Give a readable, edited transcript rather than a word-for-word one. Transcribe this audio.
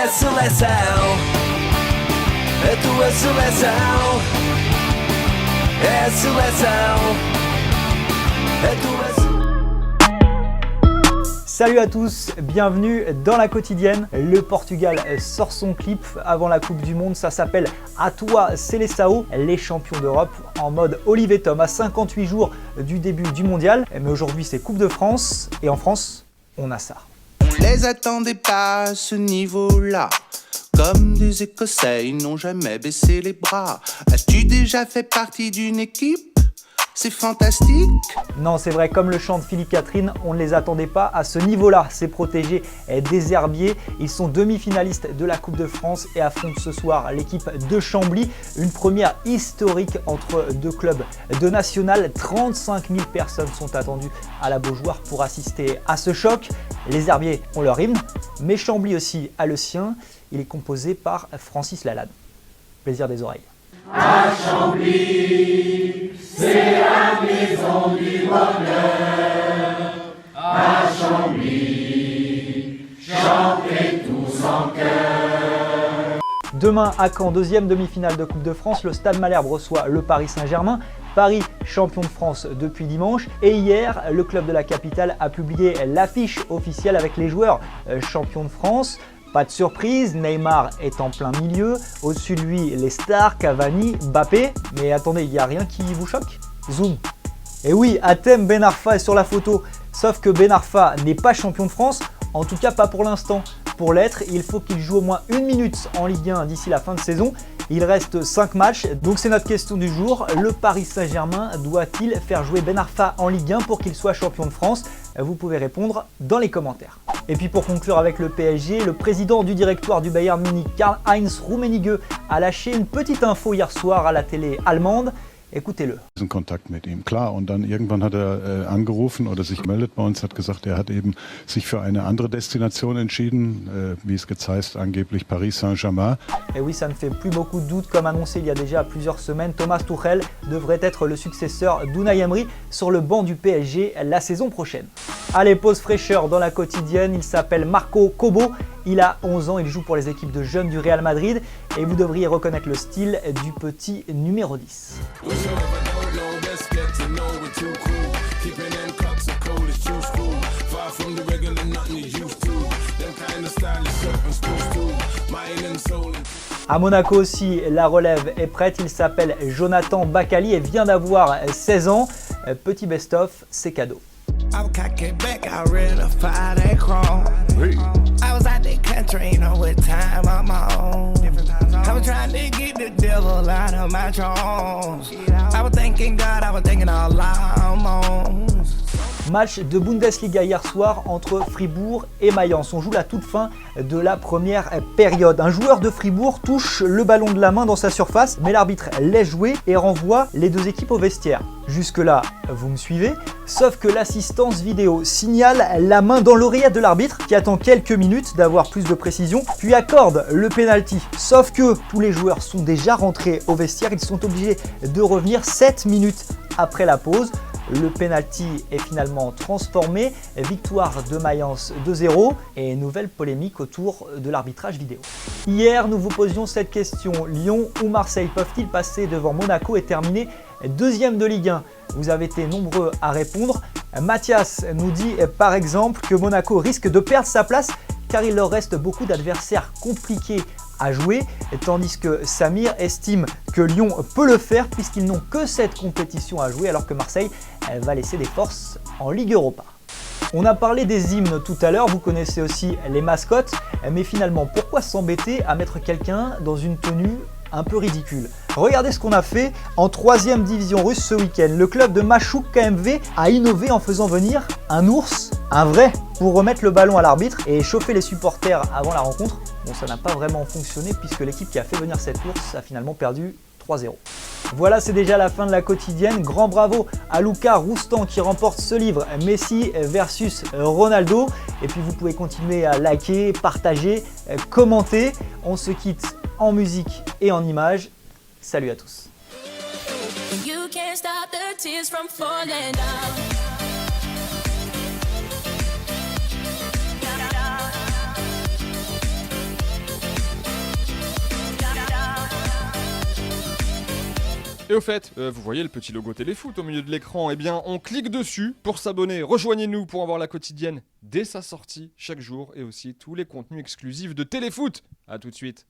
seleção, a tua seleção, é a seleção, a tua seleção. Salut à tous, bienvenue dans la quotidienne. Le Portugal sort son clip avant la Coupe du Monde, ça s'appelle A Toi Seleção, les champions d'Europe en mode Olivier Tom à 58 jours du début du mondial. Mais aujourd'hui c'est Coupe de France et en France, on a ça. On les attendait pas à ce niveau-là. Comme des Écossais, ils n'ont jamais baissé les bras. As-tu déjà fait partie d'une équipe ? C'est fantastique. Non, c'est vrai, comme le chante Philippe Catherine, on ne les attendait pas à ce niveau-là. Ces protégés des herbiers, ils sont demi-finalistes de la Coupe de France et affrontent ce soir l'équipe de Chambly. Une première historique entre deux clubs de national. 35 000 personnes sont attendues à la Beaujoire pour assister à ce choc. Les herbiers ont leur hymne, mais Chambly aussi a le sien. Il est composé par Francis Lalanne. Plaisir des oreilles. À Chambly, c'est la maison du bonheur. À Chambly, chantez tous en chœur. Demain à Caen, deuxième demi-finale de Coupe de France, le Stade Malherbe reçoit le Paris Saint-Germain. Paris, champion de France depuis dimanche. Et hier, le club de la capitale a publié l'affiche officielle avec les joueurs champions de France. Pas de surprise, Neymar est en plein milieu. Au-dessus de lui, les stars, Cavani, Mbappé. Mais attendez, il n'y a rien qui vous choque? Zoom. Et oui, Hatem Ben Arfa est sur la photo. Sauf que Ben Arfa n'est pas champion de France, en tout cas pas pour l'instant. Pour l'être, il faut qu'il joue au moins 1 minute en Ligue 1 d'ici la fin de saison. Il reste 5 matchs, donc c'est notre question du jour. Le Paris Saint-Germain doit-il faire jouer Ben Arfa en Ligue 1 pour qu'il soit champion de France? Vous pouvez répondre dans les commentaires. Et puis pour conclure avec le PSG, le président du directoire du Bayern Munich, Karl-Heinz Rummenigge, a lâché une petite info hier soir à la télé allemande. Écoutez-le. Kontakt mit ihm, klar. Und dann irgendwann hat er angerufen oder sich gemeldet bei uns, hat gesagt, er hat eben sich für eine andere Destination entschieden, wie es jetzt heißt, angeblich Paris Saint-Germain. Et oui, ça ne fait plus beaucoup de doute, comme annoncé il y a déjà plusieurs semaines, Thomas Tuchel devrait être le successeur d'Unai Emery sur le banc du PSG la saison prochaine. Allez, pause fraîcheur dans la quotidienne, il s'appelle Marco Cobo. Il a 11 ans, il joue pour les équipes de jeunes du Real Madrid et vous devriez reconnaître le style du petit numéro 10. À Monaco aussi, la relève est prête, il s'appelle Jonathan Bakali et vient d'avoir 16 ans. Petit best-of, c'est cadeau. I was cocky back, I read a fire that chrome. I was out the country, you know, with time on my own. I was trying to get the devil out of my Jones. I was thanking God, I was thinking all along. Match de Bundesliga hier soir entre Fribourg et Mayence. On joue la toute fin de la première période. Un joueur de Fribourg touche le ballon de la main dans sa surface, mais l'arbitre laisse jouer et renvoie les deux équipes au vestiaire. Jusque-là, vous me suivez? Sauf que l'assistance vidéo signale la main dans l'oreillette de l'arbitre qui attend quelques minutes d'avoir plus de précision, puis accorde le penalty. Sauf que tous les joueurs sont déjà rentrés au vestiaire, ils sont obligés de revenir 7 minutes après la pause. Le penalty est finalement transformé, victoire de Mayence 2-0 et nouvelle polémique autour de l'arbitrage vidéo. Hier, nous vous posions cette question, Lyon ou Marseille peuvent-ils passer devant Monaco et terminer deuxième de Ligue 1? Vous avez été nombreux à répondre. Mathias nous dit par exemple que Monaco risque de perdre sa place car il leur reste beaucoup d'adversaires compliqués à jouer, tandis que Samir estime que Lyon peut le faire puisqu'ils n'ont que cette compétition à jouer alors que Marseille va laisser des forces en Ligue Europa. On a parlé des hymnes tout à l'heure, vous connaissez aussi les mascottes, mais finalement pourquoi s'embêter à mettre quelqu'un dans une tenue un peu ridicule? Regardez ce qu'on a fait en 3e division russe ce week-end. Le club de Machouk KMV a innové en faisant venir un ours, un vrai, pour remettre le ballon à l'arbitre et chauffer les supporters avant la rencontre. Bon, ça n'a pas vraiment fonctionné puisque l'équipe qui a fait venir cet ours a finalement perdu 3-0. Voilà, c'est déjà la fin de la quotidienne. Grand bravo à Luca Roustan qui remporte ce livre Messi versus Ronaldo. Et puis vous pouvez continuer à liker, partager, commenter. On se quitte en musique et en images. Salut à tous. You can't stop the tears from falling down. Et au fait, vous voyez le petit logo Téléfoot au milieu de l'écran, eh bien on clique dessus pour s'abonner. Rejoignez-nous pour avoir la quotidienne dès sa sortie chaque jour et aussi tous les contenus exclusifs de Téléfoot. A tout de suite.